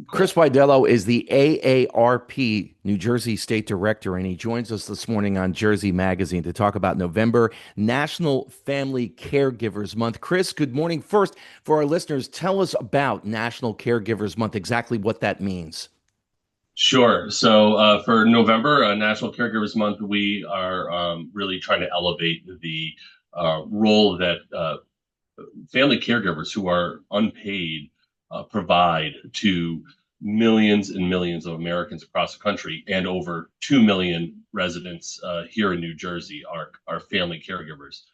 Chris Widelo is the AARP New Jersey State Director, and he joins us this morning on Jersey Magazine to talk about November National Family Caregivers Month. Chris, good morning. First, for our listeners, tell us about National Caregivers Month, exactly what that means. Sure. So for November, National Caregivers Month, we are really trying to elevate the role that family caregivers who are unpaid provide to millions and millions of Americans across the country, and over 2 million residents here in New Jersey are family caregivers.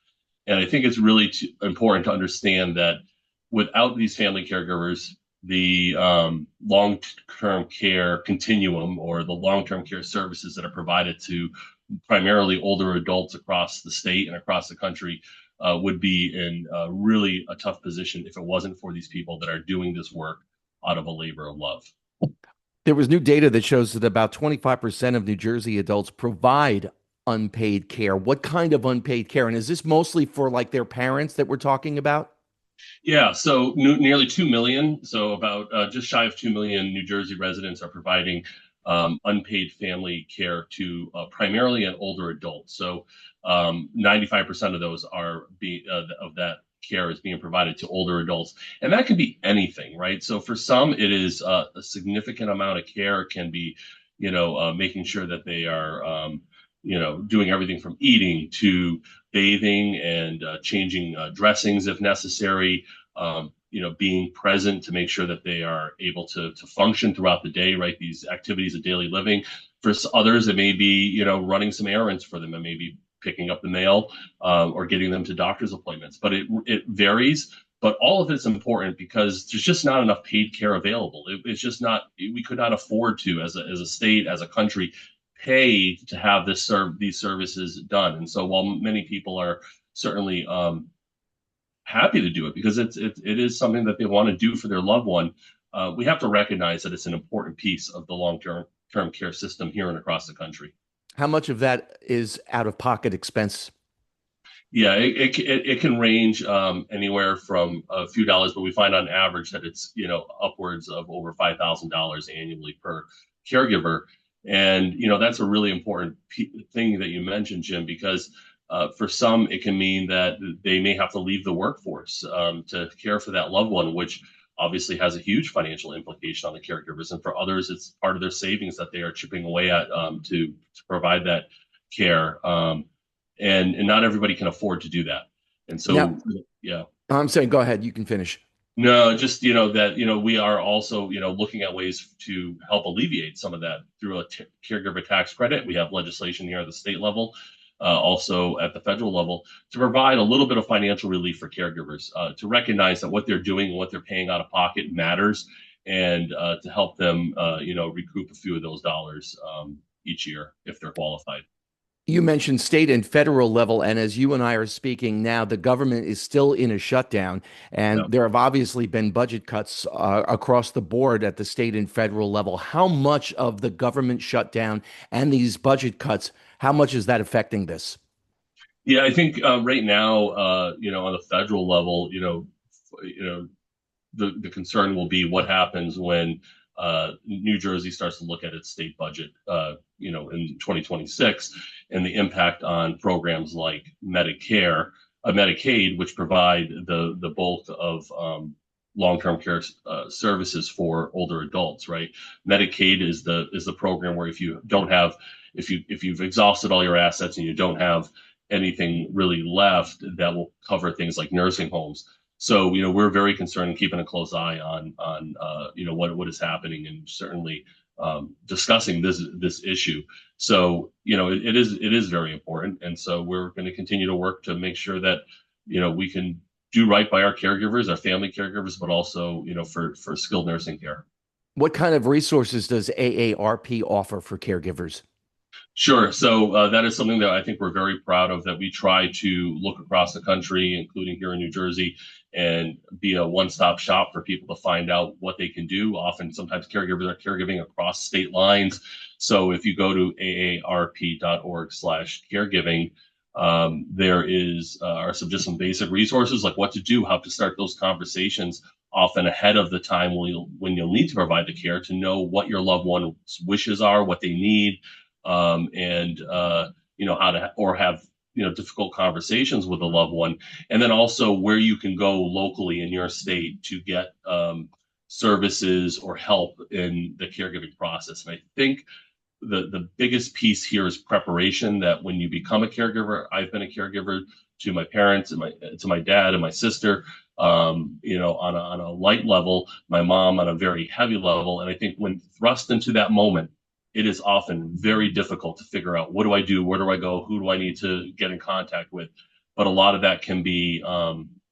And I think it's really important to understand that without these family caregivers, the long-term care continuum or the long-term care services that are provided to primarily older adults across the state and across the country would be in really a tough position if it wasn't for these people that are doing this work out of a labor of love. There was new data that shows that about 25% of New Jersey adults provide unpaid care. What kind of unpaid care? And is this mostly for like their parents that we're talking about? Yeah, so nearly 2 million, so about just shy of 2 million New Jersey residents are providing unpaid family care to primarily an older adults. So 95% of those of that care is being provided to older adults. And that can be anything, right? So for some, it is a significant amount of care. It can be, making sure that they are, doing everything from eating to bathing and changing dressings if necessary. Being present to make sure that they are able to function throughout the day, right? These activities of daily living. For others, it may be, running some errands for them and maybe picking up the mail or getting them to doctor's appointments. But it varies. But all of it's important because there's just not enough paid care available. It's just not, we could not afford to, as a state, as a country, pay to have these services done. And so while many people are certainly happy to do it because it is something that they want to do for their loved one, we have to recognize that it's an important piece of the long term care system here and across the country. How much of that is out of pocket expense? Yeah, it can range anywhere from a few dollars, but we find on average that it's upwards of over $5,000 annually per caregiver. And that's a really important thing that you mentioned, Jim, because for some it can mean that they may have to leave the workforce to care for that loved one, which obviously has a huge financial implication on the caregivers. And for others, it's part of their savings that they are chipping away at to provide that care. And not everybody can afford to do that. And Now, so, yeah. I'm saying, go ahead, you can finish. No, just that we are also looking at ways to help alleviate some of that through a caregiver tax credit. We have legislation here at the state level, also at the federal level, to provide a little bit of financial relief for caregivers, to recognize that what they're doing and what they're paying out of pocket matters, and to help them recoup a few of those dollars each year if they're qualified. You mentioned state and federal level, and as you and I are speaking now, the government is still in a shutdown, Yeah. and there have obviously been budget cuts across the board at the state and federal level. How much of the government shutdown and these budget cuts, how much is that affecting this? Yeah, I think right now, on the federal level, you know, the concern will be what happens when New Jersey starts to look at its state budget, in 2026, and the impact on programs like Medicaid, which provide the bulk of long-term care services for older adults. Right, Medicaid is the program where if you've exhausted all your assets and you don't have anything really left, that will cover things like nursing homes. So we're very concerned and keeping a close eye on what is happening, and certainly discussing this issue. So it is very important, and so we're going to continue to work to make sure that we can do right by our caregivers, our family caregivers, but also for skilled nursing care. What kind of resources does AARP offer for caregivers? Sure. So that is something that I think we're very proud of, that we try to look across the country, including here in New Jersey, and be a one-stop shop for people to find out what they can do. Often, sometimes caregivers are caregiving across state lines. So if you go to aarp.org/caregiving, there are some basic resources like what to do, how to start those conversations often ahead of the time when you'll need to provide the care, to know what your loved one's wishes are, what they need, and how to or have difficult conversations with a loved one, and then also where you can go locally in your state to get services or help in the caregiving process. And I think the biggest piece here is preparation. That when you become a caregiver, I've been a caregiver to my parents and my dad and my sister, on a light level, my mom on a very heavy level. And I think when thrust into that moment, it is often very difficult to figure out, what do I do, where do I go, who do I need to get in contact with. But a lot of that can be,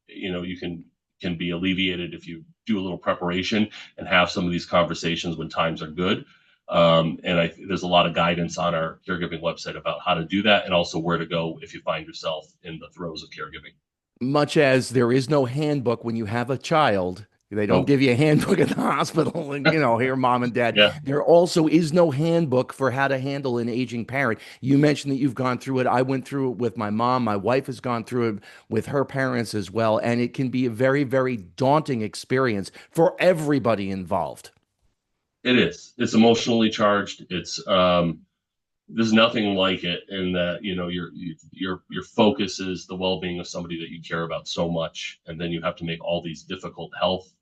you can be alleviated if you do a little preparation and have some of these conversations when times are good. And there's a lot of guidance on our caregiving website about how to do that, and also where to go if you find yourself in the throes of caregiving. Much as there is no handbook when you have a child, they don't Nope. give you a handbook at the hospital, and here, mom and dad. Yeah. There also is no handbook for how to handle an aging parent. You mentioned that you've gone through it. I went through it with my mom. My wife has gone through it with her parents as well, and it can be a very, very daunting experience for everybody involved. It is. It's emotionally charged. There's nothing like it in that, your focus is the well-being of somebody that you care about so much, and then you have to make all these difficult health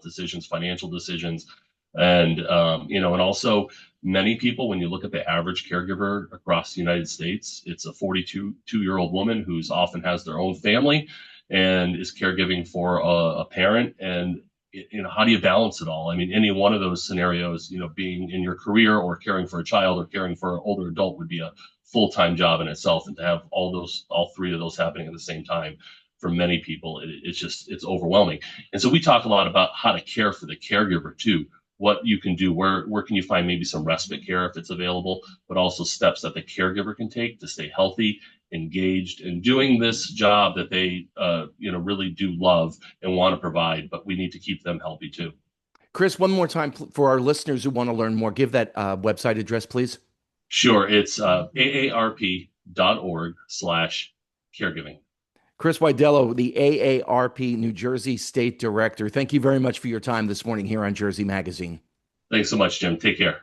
decisions, financial decisions, and also many people, when you look at the average caregiver across the United States, it's a 42-year-old woman who's often has their own family and is caregiving for a parent. And how do you balance it all? I mean, any one of those scenarios, being in your career or caring for a child or caring for an older adult would be a full-time job in itself. And to have all three of those happening at the same time, for many people, it's overwhelming. And so we talk a lot about how to care for the caregiver too. What you can do, where can you find maybe some respite care if it's available, but also steps that the caregiver can take to stay healthy, engaged, and doing this job that they really do love and want to provide. But we need to keep them healthy too. Chris, one more time for our listeners who want to learn more, give that website address, please. Sure, it's aarp.org/caregiving. Chris Widelo, the AARP New Jersey State Director. Thank you very much for your time this morning here on Jersey Magazine. Thanks so much, Jim. Take care.